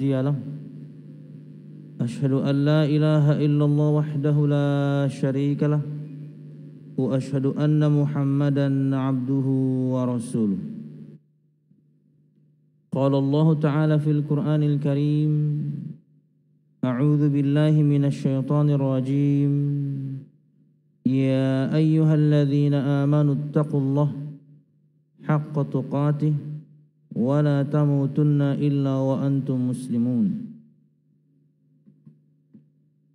هادي له أشهد أن لا إله إلا الله وحده لا شريك له وأشهد أن محمدا عبده ورسوله قال الله تعالى في القرآن الكريم أعوذ بالله من الشيطان الرجيم يا أيها الذين آمنوا اتقوا الله حق تقاته ولا تموتن إلا وأنتم مسلمون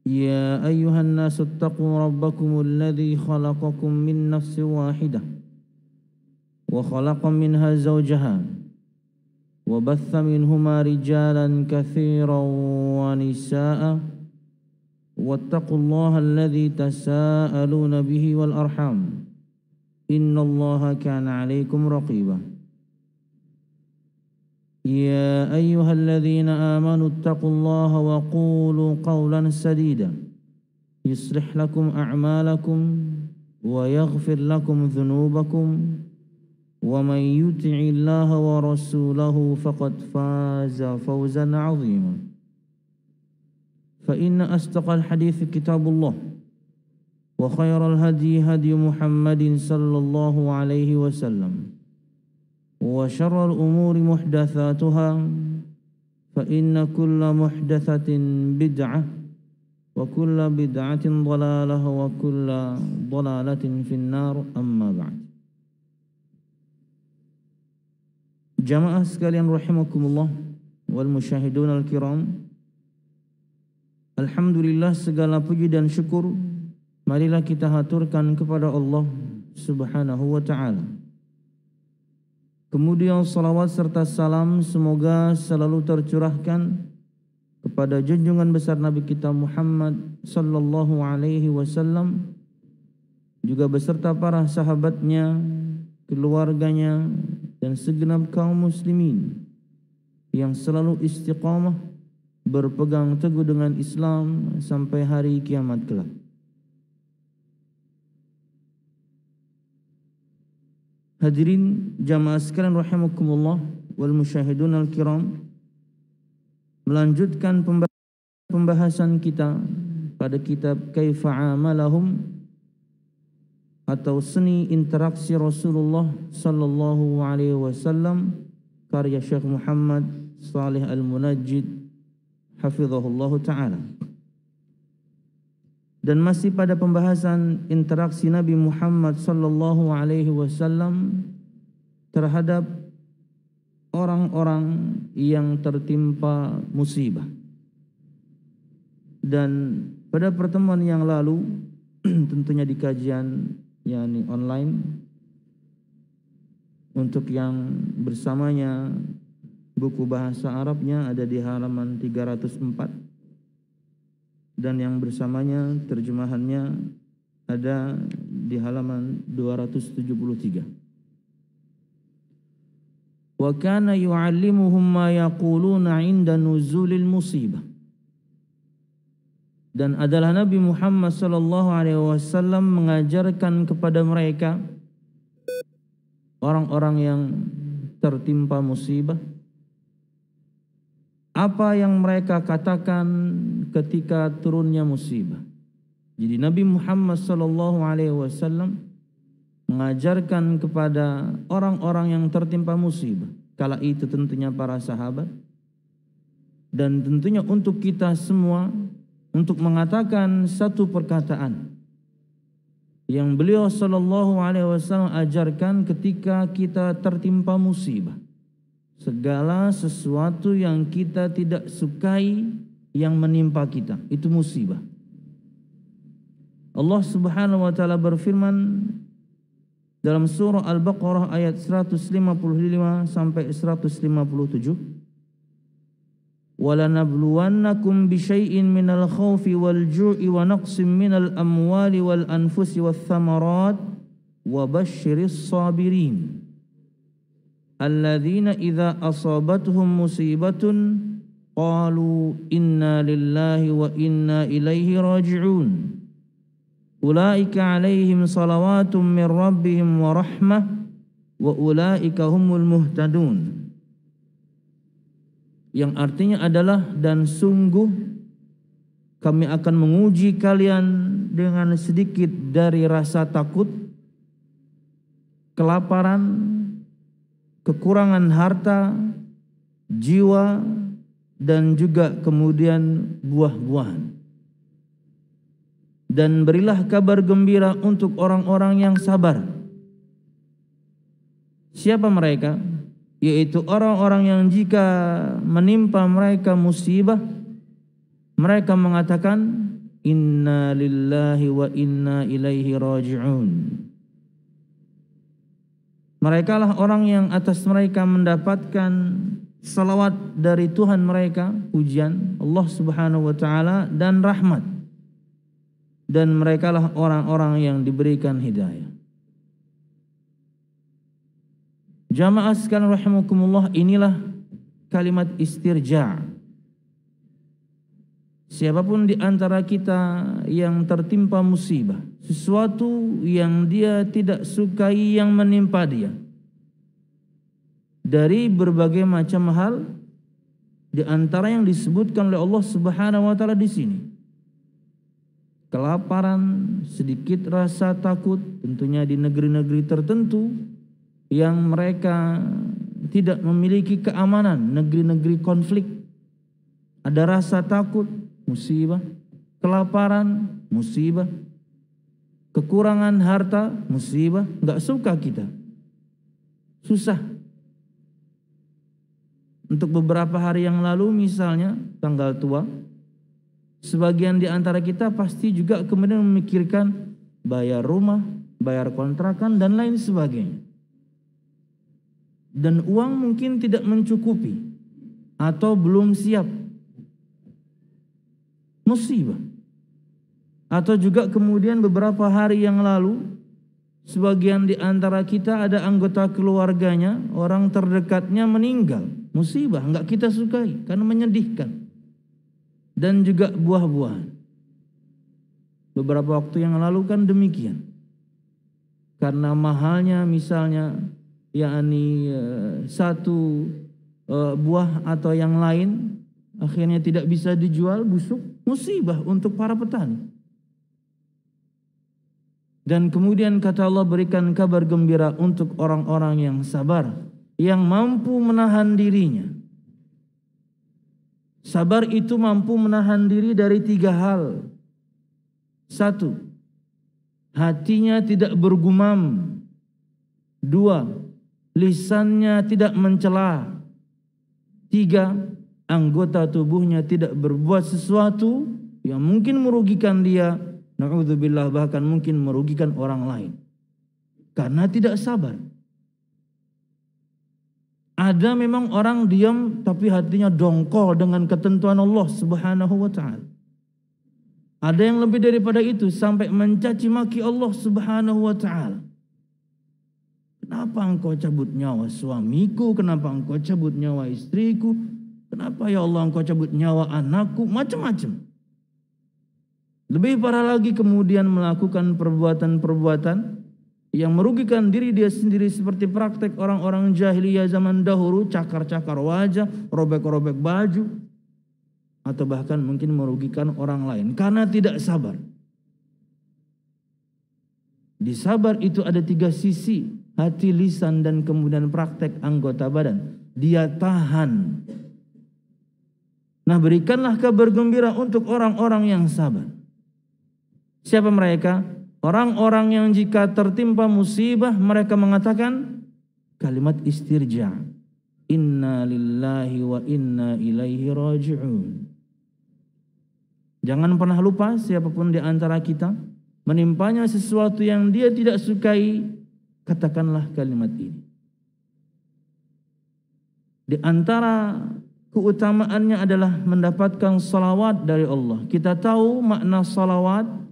يا أيها الناس اتقوا ربكم الذي خلقكم من نفس واحدة وخلق منها زوجها وبث منهما رجالا كثيرا ونساء واتقوا الله الذي تساءلون به والأرحام إن الله كان عليكم رقيبا يا أيها الذين آمنوا اتقوا الله وقولوا قولا سديدا يصلح لكم أعمالكم ويغفر لكم ذنوبكم ومن يطع الله ورسوله فقد فاز فوزا عظيما فإن أصدق الحديث كتاب الله وخير الهدي هدي محمد صلى الله عليه وسلم وشر الأمور محدثاتها فإن كل محدثة بدعة وكل بدعة ضلالة وكل ضلالة في النار أما بعد. Jamaah sekalian rahimakumullah wal musyahidun al-kiram, alhamdulillah segala puji dan syukur marilah kita haturkan kepada Allah Subhanahu wa ta'ala. Kemudian salawat serta salam semoga selalu tercurahkan kepada junjungan besar Nabi kita Muhammad sallallahu alaihi wasallam, juga beserta para sahabatnya, keluarganya, dan segenap kaum muslimin yang selalu istiqamah berpegang teguh dengan Islam sampai hari kiamat kelak. Hadirin jamaah sekalian rahimakumullah wal musyahidun al-kiram, melanjutkan pembahasan kita pada kitab Kaifa Amalahum atau seni interaksi Rasulullah sallallahu alaihi wasallam, karya Syekh Muhammad Shalih Al-Munajjid hafizahullah taala. Dan masih pada pembahasan interaksi Nabi Muhammad sallallahu alaihi wasallam terhadap orang-orang yang tertimpa musibah. Dan pada pertemuan yang lalu tentunya di kajian yakni online, untuk yang bersamanya buku bahasa Arabnya ada di halaman 304 dan yang bersamanya terjemahannya ada di halaman 273. Wa kana yu'allimuhum ma yaquluna 'inda nuzulil musibah. Dan adalah Nabi Muhammad sallallahu alaihi wasallam mengajarkan kepada mereka, orang-orang yang tertimpa musibah, apa yang mereka katakan ketika turunnya musibah. Jadi Nabi Muhammad sallallahu alaihi wasallam mengajarkan kepada orang-orang yang tertimpa musibah, kala itu tentunya para sahabat, dan tentunya untuk kita semua, untuk mengatakan satu perkataan yang beliau sallallahu alaihi wasallam ajarkan ketika kita tertimpa musibah. Segala sesuatu yang kita tidak sukai yang menimpa kita, itu musibah. Allah Subhanahu wa taala berfirman dalam surah Al-Baqarah ayat 155 sampai 157, وَلَنَبْلُوَنَّكُمْ بِشَيْءٍ مِنَ الْخَوْفِ وَالْجُوعِ وَنَقْصٍ مِنَ الْأَمْوَالِ وَالْأَنْفُسِ وَالثَّمَرَاتِ وَبَشِّرِ الصَّابِرِينَ الَّذِينَ إِذَا أَصَابَتْهُمْ مُصِيبَةٌ قَالُوا إِنَّا لِلَّهِ وَإِنَّا إِلَيْهِ رَاجِعُونَ أُولَئِكَ عَلَيْهِمْ صَلَوَاتٌ مِّن رَّبِّهِمْ وَرَحْمَةٌ وَأُولَئِكَ هُمُ الْمُهْتَدُونَ. yang artinya adalah dan sungguh kami akan menguji kalian dengan sedikit dari rasa takut, kelaparan, kekurangan harta, jiwa, dan juga kemudian buah-buahan. Dan berilah kabar gembira untuk orang-orang yang sabar. Siapa mereka? Yaitu orang-orang yang jika menimpa mereka musibah, mereka mengatakan inna lillahi wa inna ilaihi raji'un. Mereka lah orang yang atas mereka mendapatkan salawat dari Tuhan mereka, pujian Allah Subhanahu wa taala dan rahmat. Dan mereka lah orang-orang yang diberikan hidayah. Jamaah sekalian rahimakumullah, inilah kalimat istirja'. Siapapun di antara kita yang tertimpa musibah, sesuatu yang dia tidak sukai yang menimpa dia, dari berbagai macam hal, di antara yang disebutkan oleh Allah Subhanahu wa taala di sini, kelaparan, sedikit rasa takut, tentunya di negeri-negeri tertentu yang mereka tidak memiliki keamanan, negeri-negeri konflik, ada rasa takut, musibah, kelaparan, musibah, kekurangan harta, musibah, nggak suka kita, susah. Untuk beberapa hari yang lalu misalnya tanggal tua, sebagian di antara kita pasti juga kemudian memikirkan bayar rumah, bayar kontrakan dan lain sebagainya. Dan uang mungkin tidak mencukupi atau belum siap. Musibah. Atau juga kemudian beberapa hari yang lalu sebagian di antara kita ada anggota keluarganya, orang terdekatnya meninggal. Musibah, enggak kita sukai karena menyedihkan. Dan juga buah-buahan. Beberapa waktu yang lalu kan demikian. Karena mahalnya misalnya yakni satu buah atau yang lain akhirnya tidak bisa dijual, busuk, musibah untuk para petani. Dan kemudian kata Allah, berikan kabar gembira untuk orang-orang yang sabar, yang mampu menahan dirinya. Sabar itu mampu menahan diri dari 3 hal. 1, hatinya tidak bergumam. 2, lisannya tidak mencela. 3, anggota tubuhnya tidak berbuat sesuatu yang mungkin merugikan dia, na'udzubillah, bahkan mungkin merugikan orang lain. Karena tidak sabar. Ada memang orang diam tapi hatinya dongkol dengan ketentuan Allah Subhanahu wa taala. Ada yang lebih daripada itu sampai mencaci maki Allah Subhanahu wa taala. Kenapa engkau cabut nyawa suamiku? Kenapa engkau cabut nyawa istriku? Kenapa ya Allah engkau cabut nyawa anakku? Macam-macam. Lebih parah lagi kemudian melakukan perbuatan-perbuatan yang merugikan diri dia sendiri, seperti praktek orang-orang jahiliyah zaman dahulu, cakar-cakar wajah, robek-robek baju, atau bahkan mungkin merugikan orang lain karena tidak sabar. Di sabar itu ada 3 sisi, hati, lisan, dan kemudian praktek anggota badan. Dia tahan. Nah, berikanlah kabar gembira untuk orang-orang yang sabar. Siapa mereka? Orang-orang yang jika tertimpa musibah mereka mengatakan kalimat istirja'. Inna lillahi wa inna ilaihi raji'un. Jangan pernah lupa, siapapun di antara kita menimpanya sesuatu yang dia tidak sukai, katakanlah kalimat ini. Di antara keutamaannya adalah mendapatkan salawat dari Allah. Kita tahu makna salawat.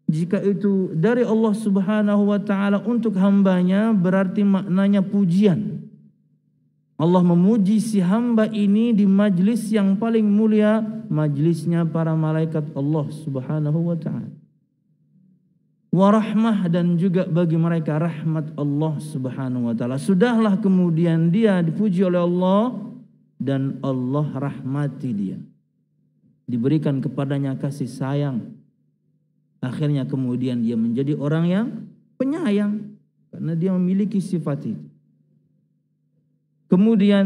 Jika itu dari Allah Subhanahu wa ta'ala untuk hambanya, berarti maknanya pujian. Allah memuji si hamba ini di majlis yang paling mulia, majlisnya para malaikat Allah Subhanahu wa ta'ala. Warahmah, dan juga bagi mereka rahmat Allah Subhanahu wa ta'ala. Sudahlah kemudian dia dipuji oleh Allah, dan Allah rahmati dia. Diberikan kepadanya kasih sayang. Akhirnya kemudian dia menjadi orang yang penyayang karena dia memiliki sifat itu. Kemudian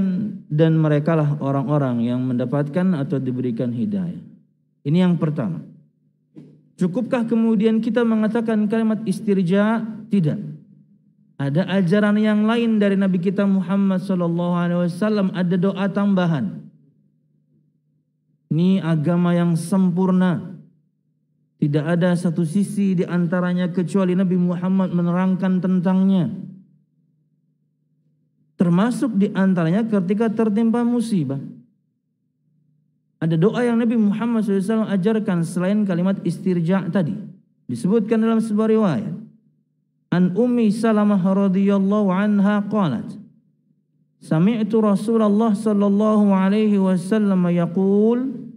dan merekalah orang-orang yang mendapatkan atau diberikan hidayah. Ini yang pertama. Cukupkah kemudian kita mengatakan kalimat istirja? Tidak. Ada ajaran yang lain dari Nabi kita Muhammad SAW. Ada doa tambahan. Ini agama yang sempurna. Tidak ada satu sisi di antaranya kecuali Nabi Muhammad menerangkan tentangnya. Termasuk di antaranya ketika tertimpa musibah. Ada doa yang Nabi Muhammad SAW ajarkan selain kalimat istirja tadi. Disebutkan dalam sebuah riwayat. An Ummi Salamah radhiyallahu anha qalat. Sami'tu Rasulullah sallallahu alaihi wasallam yaqul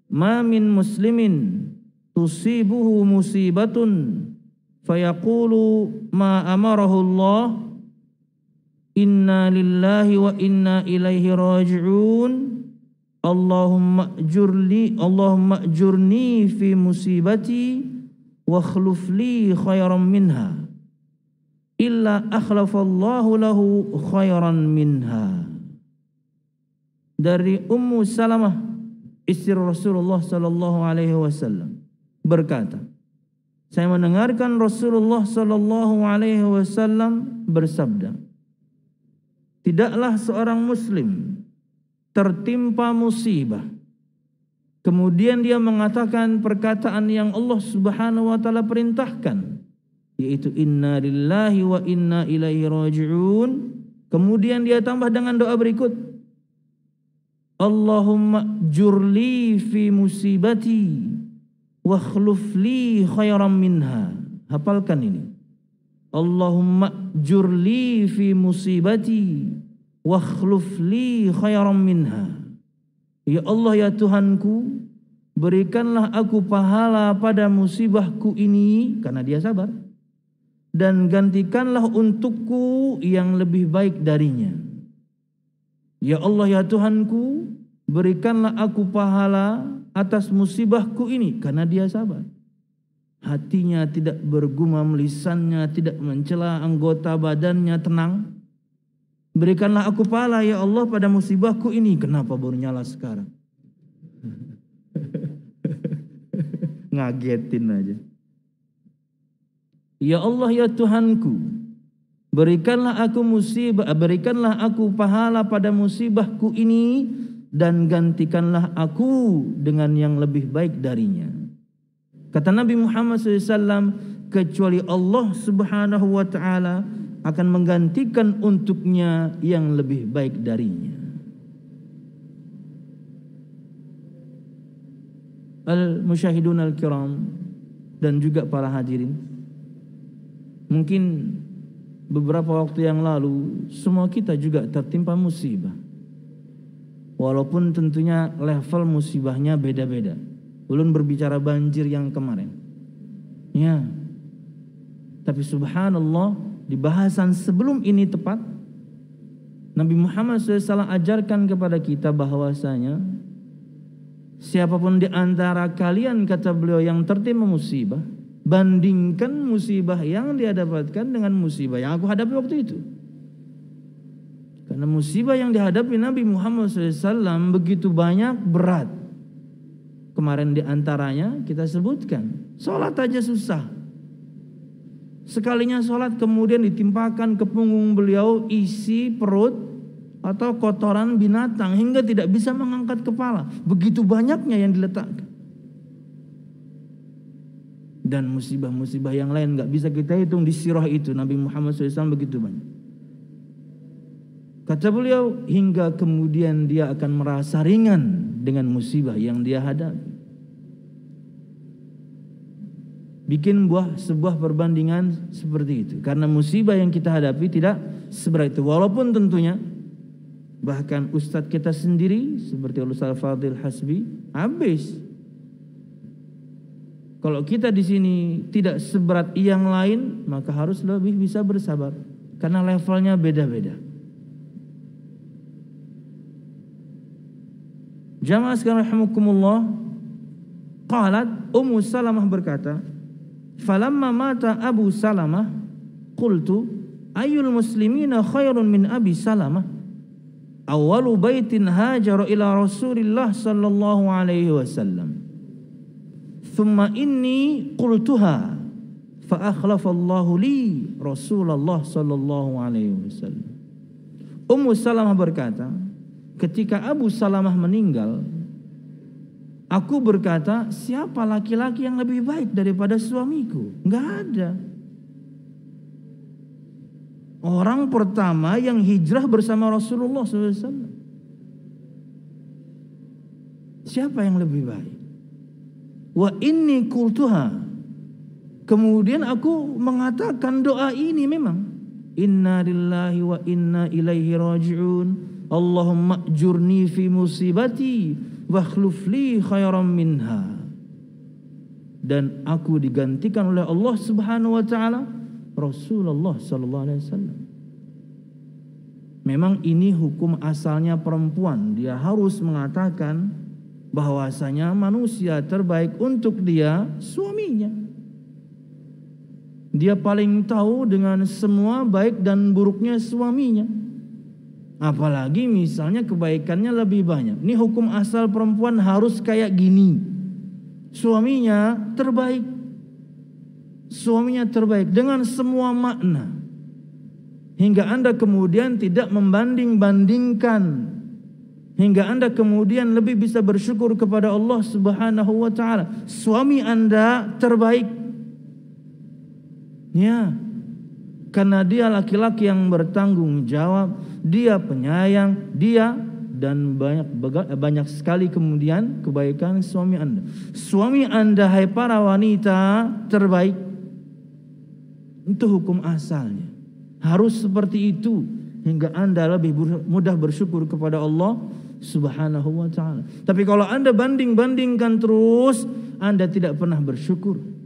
ma min muslimin tusibuhu musibatun fayaqulu ma amarahu Allah inna lillahi wa inna ilaihi raji'un Allahumma ajurni fi musibati wa akhlif li khairan minha illa akhlafallahu lahu khairan minha. Dari Ummu Salamah istri Rasulullah sallallahu alaihi wasallam berkata, saya mendengarkan Rasulullah sallallahu alaihi wasallam bersabda, tidaklah seorang muslim tertimpa musibah kemudian dia mengatakan perkataan yang Allah Subhanahu wa taala perintahkan, yaitu inna lillahi wa inna ilaihi raji'un. Kemudian dia tambah dengan doa berikut, Allahumma jurli fi musibati wa akhlif li khairan minha. Hafalkan ini. Allahumma jurli fi musibati wa akhlif li khairan minha. Ya Allah, ya Tuhanku, berikanlah aku pahala pada musibahku ini, karena dia sabar, dan gantikanlah untukku yang lebih baik darinya. Ya Allah, ya Tuhanku, berikanlah aku pahala atas musibahku ini, karena dia sabar. Hatinya tidak bergumam, lisannya tidak mencela, anggota badannya tenang. Berikanlah aku pahala ya Allah pada musibahku ini. Kenapa baru nyala sekarang? Ngagetin aja. Ya Allah, ya Tuhanku, berikanlah aku pahala pada musibahku ini dan gantikanlah aku dengan yang lebih baik darinya. Kata Nabi Muhammad SAW, kecuali Allah Subhanahu wa ta'ala akan menggantikan untuknya yang lebih baik darinya. Al-musyahidun al-kiram dan juga para hadirin, mungkin beberapa waktu yang lalu semua kita juga tertimpa musibah. Walaupun tentunya level musibahnya beda-beda. Belum berbicara banjir yang kemarin. Ya. Tapi subhanallah, di bahasan sebelum ini tepat, Nabi Muhammad SAW ajarkan kepada kita bahwasanya siapapun di antara kalian, kata beliau, yang tertimpa musibah, bandingkan musibah yang dia dapatkan dengan musibah yang aku hadapi waktu itu. Karena musibah yang dihadapi Nabi Muhammad SAW begitu banyak, berat. Kemarin di antaranya kita sebutkan, sholat aja susah. Sekalinya sholat kemudian ditimpakan ke punggung beliau isi perut atau kotoran binatang hingga tidak bisa mengangkat kepala. Begitu banyaknya yang diletakkan. Dan musibah-musibah yang lain gak bisa kita hitung di sirah itu. Nabi Muhammad SAW begitu banyak. Kata beliau, hingga kemudian dia akan merasa ringan dengan musibah yang dia hadapi. Bikin sebuah perbandingan seperti itu. Karena musibah yang kita hadapi tidak seberat itu. Walaupun tentunya bahkan ustadz kita sendiri seperti Ustaz Fadil Hasbi habis. Kalau kita di sini tidak seberat yang lain, maka harus lebih bisa bersabar. Karena levelnya beda-beda. Jamaah sekalian rahimakumullah, qalat Ummu Salamah berkata, falamma mata Abu Salamah qultu ayyul muslimina khairun min Abi Salamah awwalu baitin hajara ila Rasulillah sallallahu alaihi wasallam thumma inni qultuha fa akhlafallahu li Rasulullah sallallahu alaihi wasallam. Ummu Salamah berkata, ketika Abu Salamah meninggal, aku berkata, siapa laki-laki yang lebih baik daripada suamiku? Enggak ada. Orang pertama yang hijrah bersama Rasulullah SAW. Siapa yang lebih baik? Wa inni qultuha. Kemudian aku mengatakan doa ini memang. Inna lillahi wa inna ilaihi raji'un. Allahumma ajurni fi musibati wa akhlif li khairan minha. Dan aku digantikan oleh Allah Subhanahu wa taala Rasulullah sallallahu alaihi wasallam. Memang ini hukum asalnya perempuan, dia harus mengatakan bahwasanya manusia terbaik untuk dia suaminya. Dia paling tahu dengan semua baik dan buruknya suaminya. Apalagi misalnya kebaikannya lebih banyak. Ini hukum asal perempuan harus kayak gini. Suaminya terbaik. Suaminya terbaik dengan semua makna. Hingga Anda kemudian tidak membanding-bandingkan. Hingga Anda kemudian lebih bisa bersyukur kepada Allah Subhanahu wa taala. Suami Anda terbaik. Ya. Karena dia laki-laki yang bertanggung jawab, dia penyayang, dia dan banyak sekali kemudian kebaikan suami Anda. Suami Anda, hai para wanita, terbaik. Itu hukum asalnya. Harus seperti itu hingga Anda lebih mudah bersyukur kepada Allah Subhanahu wa taala. Tapi kalau Anda banding-bandingkan terus, Anda tidak pernah bersyukur.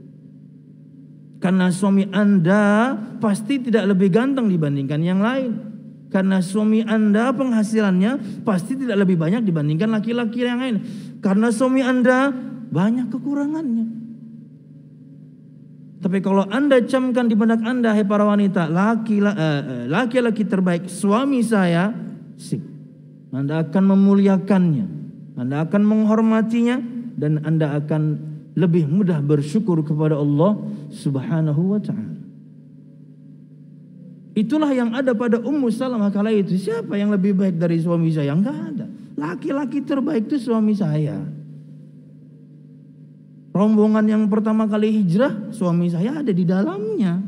Karena suami Anda pasti tidak lebih ganteng dibandingkan yang lain. Karena suami Anda penghasilannya pasti tidak lebih banyak dibandingkan laki-laki yang lain. Karena suami Anda banyak kekurangannya. Tapi kalau Anda camkan di benak Anda, hai para wanita, laki-laki terbaik suami saya, sip. Anda akan memuliakannya, Anda akan menghormatinya, dan Anda akan lebih mudah bersyukur kepada Allah Subhanahu wa taala. Itulah yang ada pada Ummu Salamah kala itu. Siapa yang lebih baik dari suami saya? Enggak ada. Laki-laki terbaik itu suami saya. Rombongan yang pertama kali hijrah, suami saya ada di dalamnya.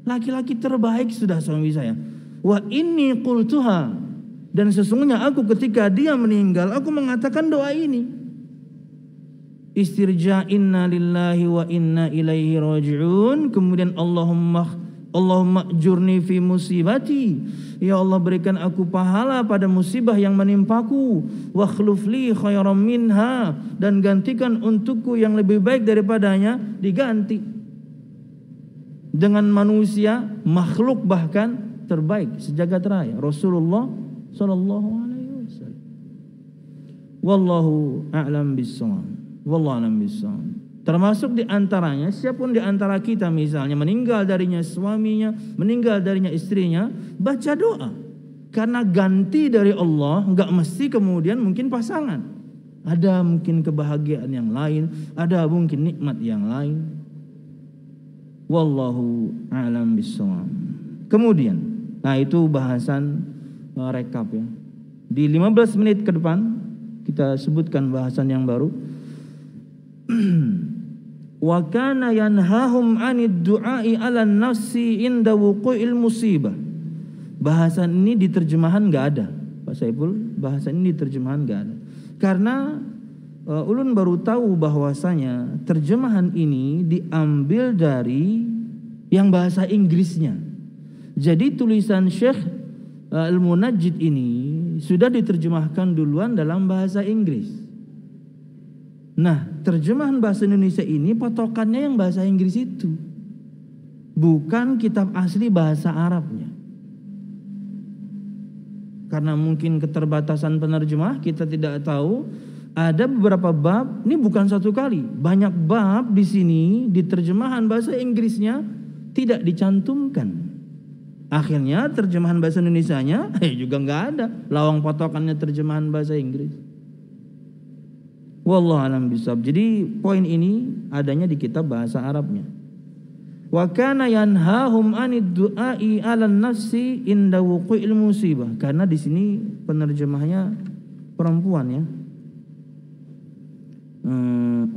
Laki-laki terbaik sudah suami saya. Wa inni qultuha. Dan sesungguhnya aku ketika dia meninggal, aku mengatakan doa ini. Istirja inna lillahi wa inna ilaihi raji'un. Kemudian Allahumma ajurni fi musibati. Ya Allah, berikan aku pahala pada musibah yang menimpaku. Wa akhlif li khairan minha. Dan gantikan untukku yang lebih baik daripadanya. Diganti dengan manusia, makhluk bahkan terbaik sejagat raya, Rasulullah sallallahu alaihi wasallam. Wallahu a'lam bissawab. Wallahu a'lam bissawab. Termasuk di antaranya, siapapun di antara kita misalnya meninggal darinya suaminya, meninggal darinya istrinya, baca doa. Karena ganti dari Allah enggak mesti kemudian mungkin pasangan. Ada mungkin kebahagiaan yang lain, ada mungkin nikmat yang lain. Wallahu a'lam bissawab. Kemudian, nah itu bahasan rekap ya. Di 15 menit ke depan kita sebutkan bahasan yang baru. Wa kana yanhahum 'anid du'a'i 'alan nafsi inda wuqu'il musibah. Bahasan ini di terjemahan enggak ada, Pak Saiful. Bahasan ini di terjemahan enggak ada. Karena ulun baru tahu bahwasanya terjemahan ini diambil dari yang bahasa Inggrisnya. Jadi tulisan Syekh Al-Munajjid ini sudah diterjemahkan duluan dalam bahasa Inggris. Nah, terjemahan bahasa Indonesia ini patokannya yang bahasa Inggris itu, bukan kitab asli bahasa Arabnya. karena mungkin keterbatasan penerjemah kita tidak tahu. Ada beberapa bab, ini bukan satu kali, banyak bab di sini di terjemahan bahasa Inggrisnya tidak dicantumkan. Akhirnya terjemahan bahasa Indonesianya juga nggak ada lawang potokannya terjemahan bahasa Inggris. Wallahu a'lam bishawab. Jadi poin ini adanya di kitab bahasa Arabnya. Wa kana yanhahum 'anid du'ai 'alan nafsi inda wuqu'il musibah. Karena di sini penerjemahnya perempuan ya.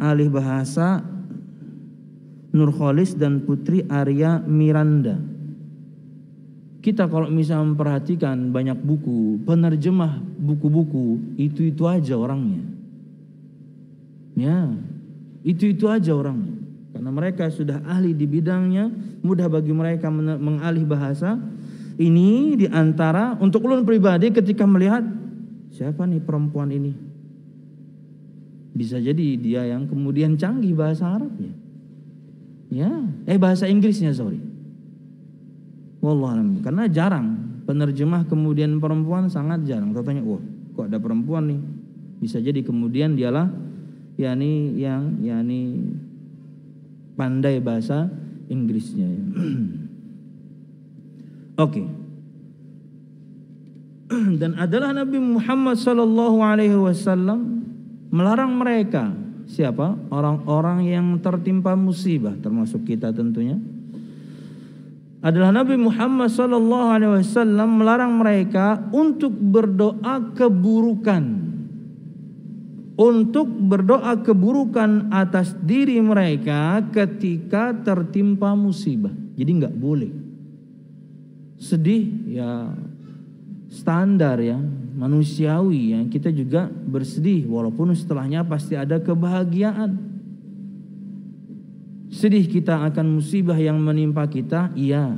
Alih bahasa Nurholis dan Putri Arya Miranda. Kita kalau misalnya memperhatikan banyak buku, penerjemah buku-buku itu aja orangnya. Ya, itu aja orangnya. Karena mereka sudah ahli di bidangnya, mudah bagi mereka mengalih bahasa. Ini diantara untuk ulun pribadi ketika melihat siapa nih perempuan ini. Bisa jadi dia yang kemudian canggih bahasa Arabnya. Ya, bahasa Inggrisnya sorry. Wallahualam, karena jarang penerjemah kemudian perempuan, sangat jarang. Katanya, wah kok ada perempuan nih. Bisa jadi kemudian dialah yang pandai bahasa Inggrisnya. Oke. Dan adalah Nabi Muhammad SAW melarang mereka, siapa? Orang-orang yang tertimpa musibah, termasuk kita tentunya. Adalah Nabi Muhammad SAW melarang mereka untuk berdoa keburukan, untuk berdoa keburukan atas diri mereka ketika tertimpa musibah. Jadi nggak boleh. Sedih ya standar ya, manusiawi ya, kita juga bersedih walaupun setelahnya pasti ada kebahagiaan. Sedih kita akan musibah yang menimpa kita, iya.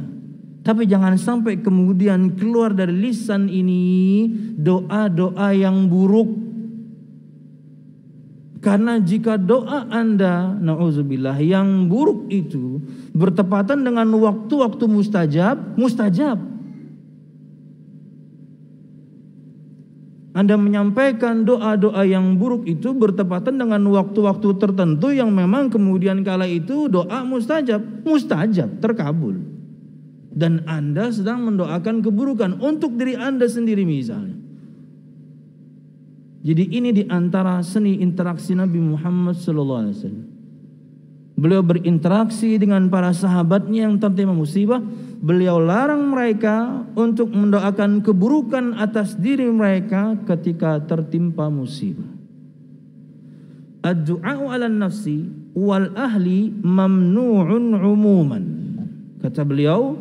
Tapi jangan sampai kemudian keluar dari lisan ini doa-doa yang buruk. Karena jika doa Anda, na'udzubillah, yang buruk itu bertepatan dengan waktu-waktu mustajab. Anda menyampaikan doa-doa yang buruk itu bertepatan dengan waktu-waktu tertentu yang memang kemudian kala itu doa mustajab, terkabul. Dan Anda sedang mendoakan keburukan untuk diri Anda sendiri misalnya. Jadi ini diantara seni interaksi Nabi Muhammad SAW. Beliau berinteraksi dengan para sahabatnya yang tertimpa musibah. Beliau larang mereka untuk mendoakan keburukan atas diri mereka ketika tertimpa musibah. Ad-du'a'u 'alan nafsi wal ahli mamnu'un 'umuman. Kata beliau,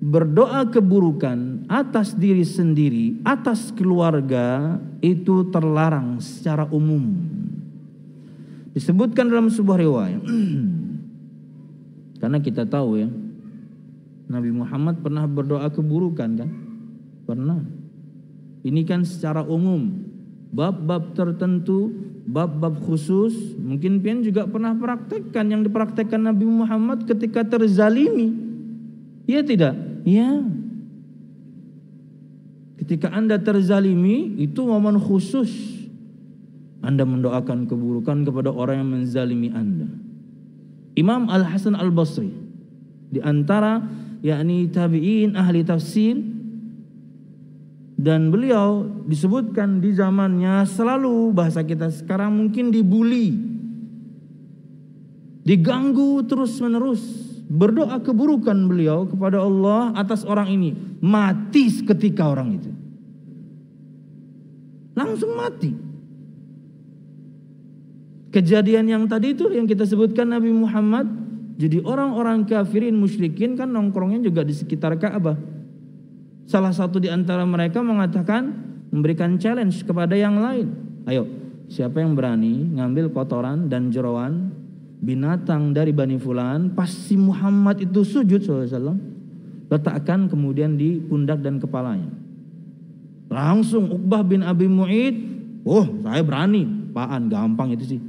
berdoa keburukan atas diri sendiri, atas keluarga itu terlarang secara umum. Disebutkan dalam sebuah riwayat. Karena kita tahu ya, Nabi Muhammad pernah berdoa keburukan kan? Pernah. Ini kan secara umum. Bab-bab tertentu, bab-bab khusus, mungkin pian juga pernah praktekkan yang dipraktekkan Nabi Muhammad ketika terzalimi. Iya tidak? Iya. Ketika Anda terzalimi, itu momen khusus. Anda mendoakan keburukan kepada orang yang menzalimi Anda. Imam Al-Hasan Al-Basri, di antara yakni tabi'in ahli tafsir, dan beliau disebutkan di zamannya selalu, bahasa kita sekarang mungkin dibully, diganggu terus menerus. Berdoa keburukan beliau kepada Allah atas orang ini, mati seketika orang itu, langsung mati. Kejadian yang tadi itu yang kita sebutkan Nabi Muhammad, jadi orang-orang kafirin musyrikin kan nongkrongnya juga di sekitar Ka'bah. Salah satu di antara mereka mengatakan, memberikan challenge kepada yang lain. Ayo, siapa yang berani ngambil kotoran dan jeroan binatang dari Bani Fulan, pas si Muhammad itu sujud SAW, letakkan kemudian di pundak dan kepalanya. Langsung Uqbah bin Abi Mu'id, oh saya berani, apaan, gampang itu sih.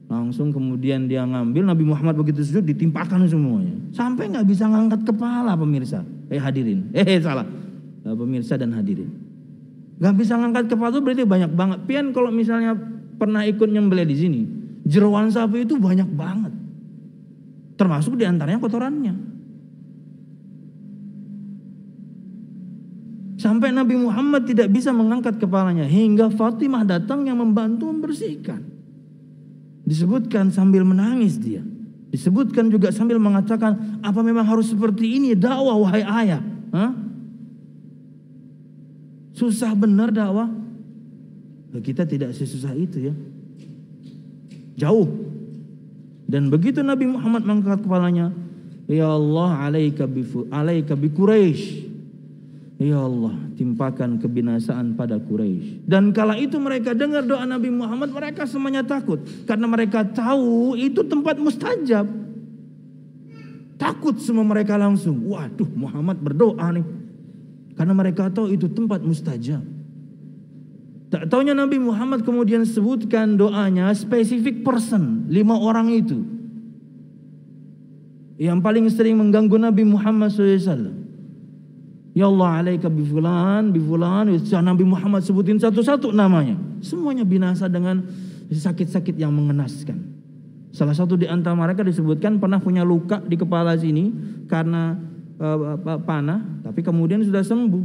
Langsung kemudian dia ngambil, Nabi Muhammad begitu sujud ditimpakan semuanya. Sampai gak bisa ngangkat kepala pemirsa. Hadirin. Salah. Pemirsa dan hadirin. Gak bisa ngangkat kepala itu berarti banyak banget. Pian kalau misalnya pernah ikut nyembelih di sini, jeroan sapi itu banyak banget. Termasuk diantaranya kotorannya. Sampai Nabi Muhammad tidak bisa mengangkat kepalanya, hingga Fatimah datang yang membantu membersihkan. Disebutkan sambil menangis dia. Disebutkan juga sambil mengatakan, apa memang harus seperti ini dakwah wahai ayah? Hah? Susah benar dakwah. Kita tidak sesusah itu ya. Jauh. Dan begitu Nabi Muhammad mengangkat kepalanya, ya Allah, alaika bi Quraisy. Ya Allah, timpakan kebinasaan pada Quraisy. Dan kala itu mereka dengar doa Nabi Muhammad, mereka semuanya takut. Karena mereka tahu itu tempat mustajab. Takut semua mereka langsung. Waduh, Muhammad berdoa nih. Karena mereka tahu itu tempat mustajab. Tak taunya Nabi Muhammad kemudian sebutkan doanya spesifik person, 5 orang itu. Yang paling sering mengganggu Nabi Muhammad SAW. Ya Allah, alaika bifulan, Nabi Muhammad sebutin satu-satu namanya. Semuanya binasa dengan sakit-sakit yang mengenaskan. Salah satu di antara mereka disebutkan pernah punya luka di kepala sini karena panah, tapi kemudian sudah sembuh.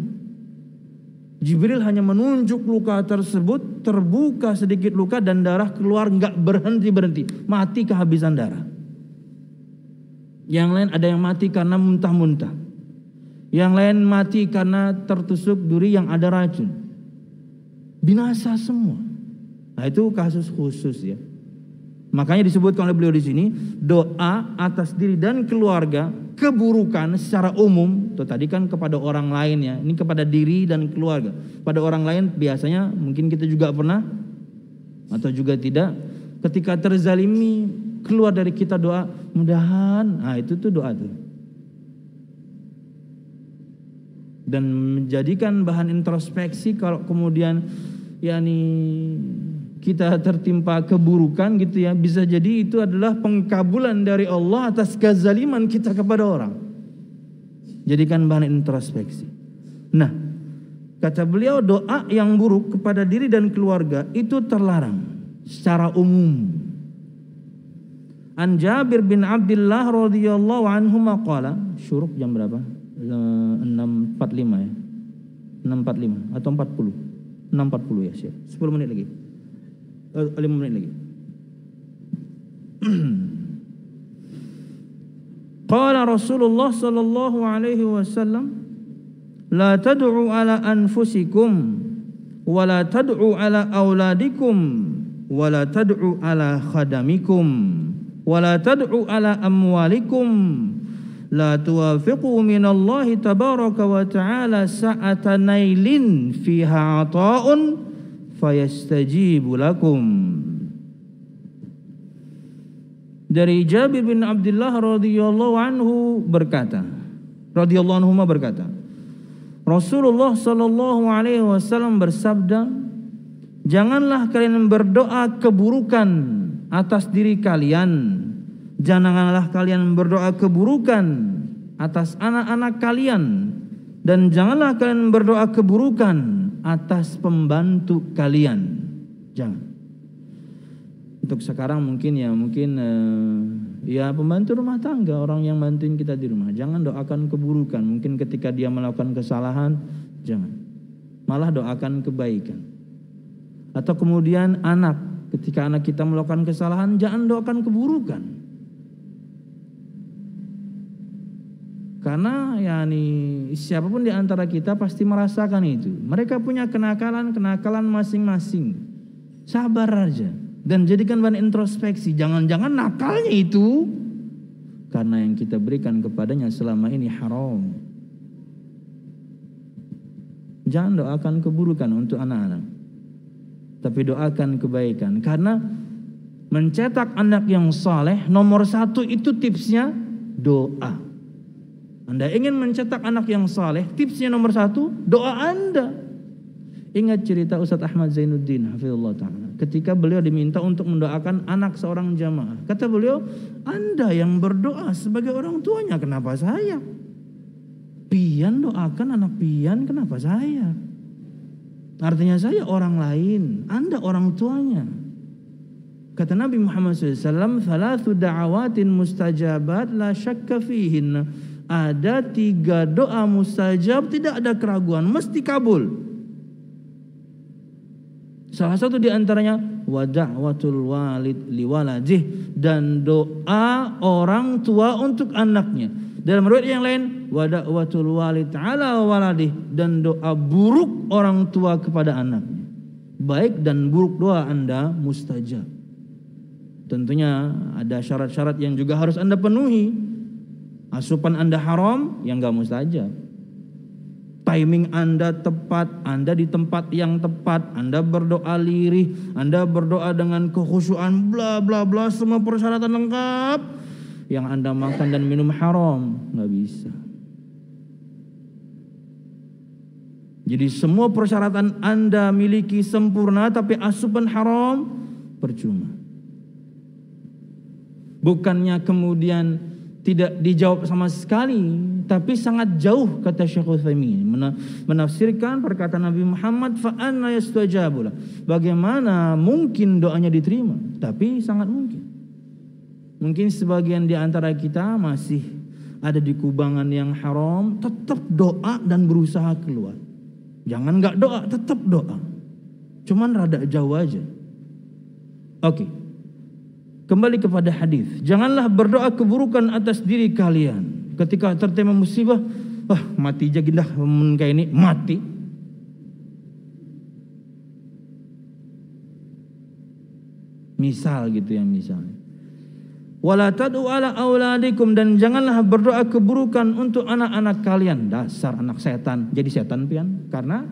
Jibril hanya menunjuk luka tersebut, terbuka sedikit luka dan darah keluar nggak berhenti-berhenti, mati kehabisan darah. Yang lain ada yang mati karena muntah-muntah. Yang lain mati karena tertusuk duri yang ada racun. Binasa semua. Nah, itu kasus khusus ya. Makanya disebutkan oleh beliau di sini, doa atas diri dan keluarga, keburukan secara umum, itu tadi kan kepada orang lain ya. Ini kepada diri dan keluarga. Pada orang lain biasanya mungkin kita juga pernah atau juga tidak. Ketika terzalimi, keluar dari kita doa, mudahan, nah itu tuh doa tuh. Dan menjadikan bahan introspeksi kalau kemudian kita tertimpa keburukan gitu ya, bisa jadi itu adalah pengkabulan dari Allah atas kezaliman kita kepada orang. Jadikan bahan introspeksi. Nah, kata beliau, doa yang buruk kepada diri dan keluarga itu terlarang secara umum. An Jabir bin Abdullah radhiyallahu anhu qala, syuruk jam berapa? 6.45 ya. 6.45 atau 40. 6.40 ya, siap. 10 menit lagi. 5 menit lagi. Qala Rasulullah sallallahu alaihi wasallam, la tad'u ala anfusikum wa la tad'u ala auladikum wa la tad'u ala khadamikum wa la tad'u ala amwalikum. La tuwafiqu minallahi tabaraka wa ta'ala sa'ata nailin fiha ata'un fayastajibu lakum. Dari Jabir bin Abdullah radhiyallahu anhu berkata, Rasulullah sallallahu alaihi wasallam bersabda, janganlah kalian berdoa keburukan atas diri kalian. Janganlah kalian berdoa keburukan atas anak-anak kalian, dan janganlah kalian berdoa keburukan atas pembantu kalian. Jangan. Untuk sekarang mungkin pembantu rumah tangga, orang yang bantuin kita di rumah, jangan doakan keburukan. Mungkin ketika dia melakukan kesalahan, jangan. Malah doakan kebaikan. Atau kemudian anak, ketika anak kita melakukan kesalahan, jangan doakan keburukan. Karena siapapun di antara kita pasti merasakan itu. Mereka punya kenakalan masing-masing. Sabar aja dan jadikan bahan introspeksi. Jangan-jangan nakalnya itu karena yang kita berikan kepadanya selama ini haram. Jangan doakan keburukan untuk anak-anak, tapi doakan kebaikan. Karena mencetak anak yang saleh, nomor 1 itu tipsnya doa. Anda ingin mencetak anak yang saleh, tipsnya nomor 1, doa Anda. Ingat cerita Ustadz Ahmad Zainuddin hafizallahu ta'ala, ketika beliau diminta untuk mendoakan anak seorang jamaah. Kata beliau, Anda yang berdoa sebagai orang tuanya, kenapa saya? Pian doakan anak pian, kenapa saya? Artinya saya orang lain, Anda orang tuanya. Kata Nabi Muhammad SAW, "Thalathu da'awatin mustajabat la syakka fihinna." Ada 3 doa mustajab, tidak ada keraguan, mesti kabul. Salah satu di antaranya wa da'watul walid liwaladih, dan doa orang tua untuk anaknya. Dalam riwayat yang lain, wa da'watul walid ala waladih, dan doa buruk orang tua kepada anaknya. Baik dan buruk doa Anda mustajab. Tentunya ada syarat-syarat yang juga harus Anda penuhi. Asupan Anda haram, yang enggak mustajab. Timing Anda tepat, Anda di tempat yang tepat, Anda berdoa lirih, Anda berdoa dengan kekhusyuan, bla bla bla, semua persyaratan lengkap. Yang Anda makan dan minum haram, nggak bisa. Jadi semua persyaratan Anda miliki sempurna, tapi asupan haram, percuma. Bukannya kemudian tidak dijawab sama sekali, tapi sangat jauh, kata Syekh Utsaimin menafsirkan perkataan Nabi Muhammad, fa anna yastajabu lah. Bagaimana mungkin doanya diterima? Tapi sangat mungkin. Mungkin sebagian di antara kita masih ada di kubangan yang haram, tetap doa dan berusaha keluar. Jangan enggak doa, tetap doa. Cuman rada jauh aja. Oke. Kembali kepada hadis. Janganlah berdoa keburukan atas diri kalian. Ketika tertimpa musibah, mati aja gindah kayak ini, mati. Misal gitu ya, misalnya. Wala tad'u ala auladikum, dan janganlah berdoa keburukan untuk anak-anak kalian. Dasar anak setan, jadi setan pian karena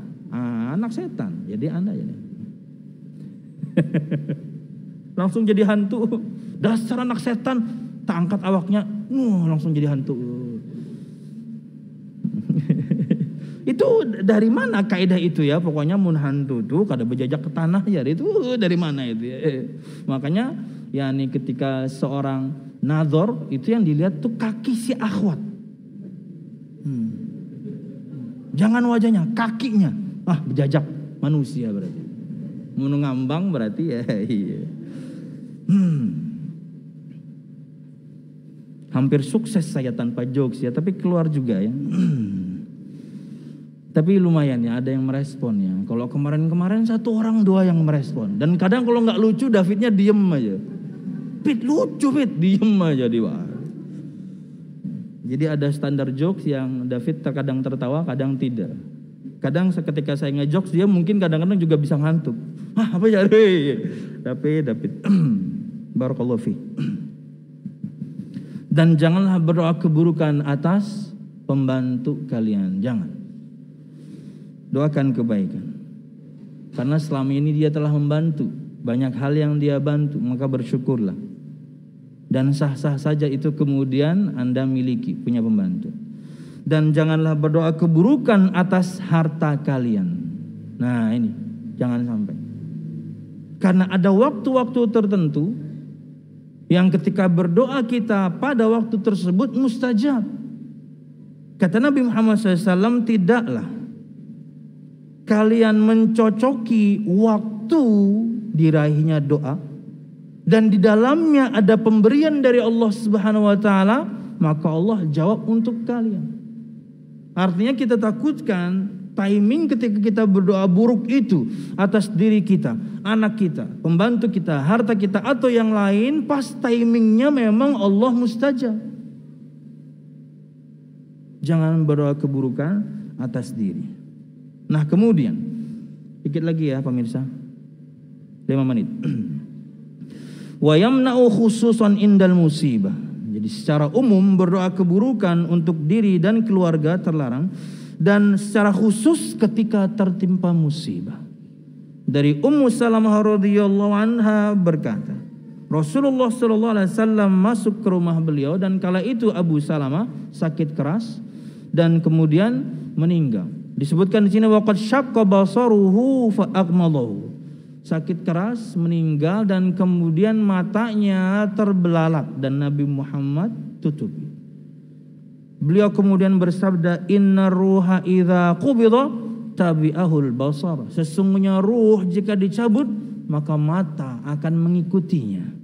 anak setan. Jadi Anda jadi langsung jadi hantu. Dasar anak setan, tak angkat awaknya, langsung jadi hantu. Itu dari mana kaidah itu ya? Pokoknya mun hantu tuh kada berjajak ke tanah ya, itu dari mana itu ya? Makanya yakni ketika seorang nadhor itu yang dilihat tuh kaki si akhwat. Jangan wajahnya, kakinya. Berjajak manusia berarti. Mun ngambang berarti ya iya. Hampir sukses saya tanpa jokes ya, tapi keluar juga ya. Tapi lumayan ya, ada yang meresponnya. Kalau kemarin-kemarin 1 orang 2 yang merespon. Dan kadang kalau nggak lucu, Davidnya diem aja. Pit lucu, Pit diem aja di bawah. Jadi ada standar jokes yang David terkadang tertawa, kadang tidak. Kadang ketika saya ngejokes dia mungkin kadang-kadang juga bisa ngantuk. Apa ya? Tapi David, barakallahu fi. Dan janganlah berdoa keburukan atas pembantu kalian, jangan. Doakan kebaikan. Karena selama ini dia telah membantu, banyak hal yang dia bantu, maka bersyukurlah. Dan sah-sah saja itu kemudian Anda miliki, punya pembantu. Dan janganlah berdoa keburukan atas harta kalian. Nah ini, jangan sampai. Karena ada waktu-waktu tertentu yang ketika berdoa kita pada waktu tersebut mustajab. Kata Nabi Muhammad SAW, tidaklah kalian mencocoki waktu diraihnya doa dan di dalamnya ada pemberian dari Allah Subhanahu wa taala, maka Allah jawab untuk kalian. Artinya kita takutkan timing ketika kita berdoa buruk itu atas diri kita, anak kita, pembantu kita, harta kita atau yang lain, pas timingnya memang Allah mustajab. Jangan berdoa keburukan atas diri. Nah kemudian, dikit lagi ya pemirsa, 5 menit. Wa yamna'u khususan indal musibah. Jadi secara umum berdoa keburukan untuk diri dan keluarga terlarang, dan secara khusus ketika tertimpa musibah. Dari Ummu Salamah radhiyallahu anha berkata, Rasulullah sallallahu alaihi wasallam masuk ke rumah beliau dan kala itu Abu Salamah sakit keras dan kemudian meninggal. Disebutkan di sini waqad syaqqa basaruhu fa aqmalahu. Sakit keras, meninggal dan kemudian matanya terbelalak dan Nabi Muhammad tutupi. Beliau kemudian bersabda, inna ruha idza qubida tabi'ahul basar. Sesungguhnya ruh jika dicabut maka mata akan mengikutinya.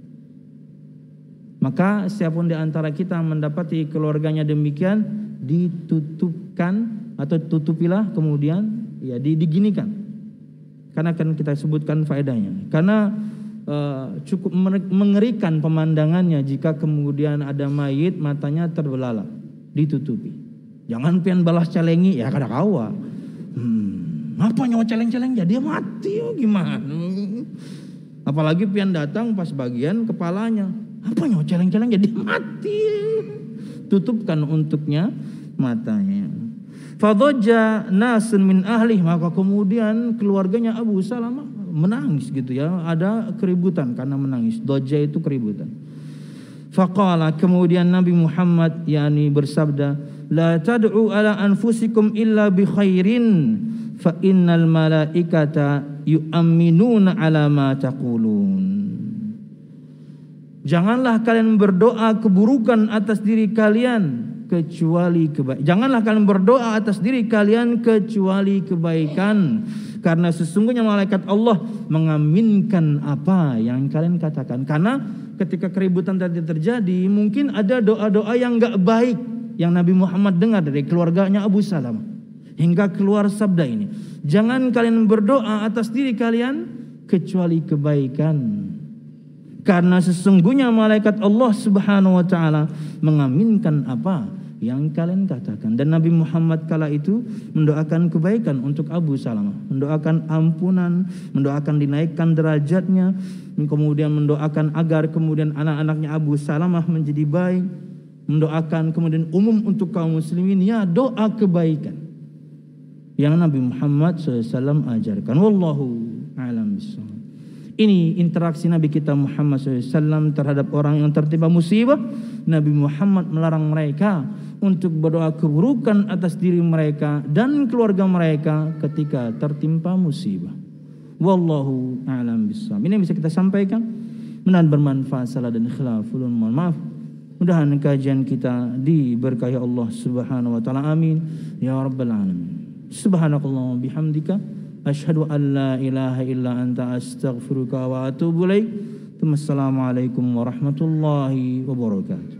Maka siapapun di antara kita mendapati keluarganya demikian, ditutupkan atau tutupilah, kemudian ya diginikan. Karena akan kita sebutkan faedahnya. Karena cukup mengerikan pemandangannya jika kemudian ada mayit matanya terbelalak, ditutupi. Jangan pian balas calengi, ya kada kawa. Apa nyawa celeng-celeng jadi dia mati, gimana? Apalagi pian datang pas bagian kepalanya. Apa nyawa celeng-celeng jadi mati. Tutupkan untuknya matanya. Fadhaja nasun min ahli, maka kemudian keluarganya Abu Salamah menangis gitu ya, ada keributan karena menangis. Doja itu keributan. Faqala, kemudian Nabi Muhammad yakni bersabda, la tad'u ala anfusikum illa bi khairin fa innal malaikata yu'minuna ala ma taqulun. Janganlah kalian berdoa keburukan atas diri kalian kecuali kebaikan. Janganlah kalian berdoa atas diri kalian kecuali kebaikan, karena sesungguhnya malaikat Allah mengaminkan apa yang kalian katakan. Karena ketika keributan tadi terjadi, mungkin ada doa-doa yang enggak baik yang Nabi Muhammad dengar dari keluarganya Abu Salamah, hingga keluar sabda ini, jangan kalian berdoa atas diri kalian kecuali kebaikan, karena sesungguhnya malaikat Allah Subhanahu wa taala mengaminkan apa yang kalian katakan. Dan Nabi Muhammad kala itu mendoakan kebaikan untuk Abu Salamah, mendoakan ampunan, mendoakan dinaikkan derajatnya, kemudian mendoakan agar kemudian anak-anaknya Abu Salamah menjadi baik, mendoakan kemudian umum untuk kaum muslimin, ya doa kebaikan yang Nabi Muhammad SAW ajarkan. Wallahu a'lam bishawab. Ini interaksi Nabi kita Muhammad SAW terhadap orang yang tertimpa musibah. Nabi Muhammad melarang mereka untuk berdoa keburukan atas diri mereka dan keluarga mereka ketika tertimpa musibah. Wallahu a'lam bishawab. Ini yang bisa kita sampaikan. Mudah-mudahan bermanfaat, salah dan khilaf, mohon maaf. Mudah-mudahan kajian kita diberkahi Allah Subhanahu wa taala. Amin ya rabbal alamin. Subhanakallahumma bihamdika asyhadu an la ilaha illa anta astaghfiruka wa atubu ilaik. Assalamualaikum warahmatullahi wabarakatuh.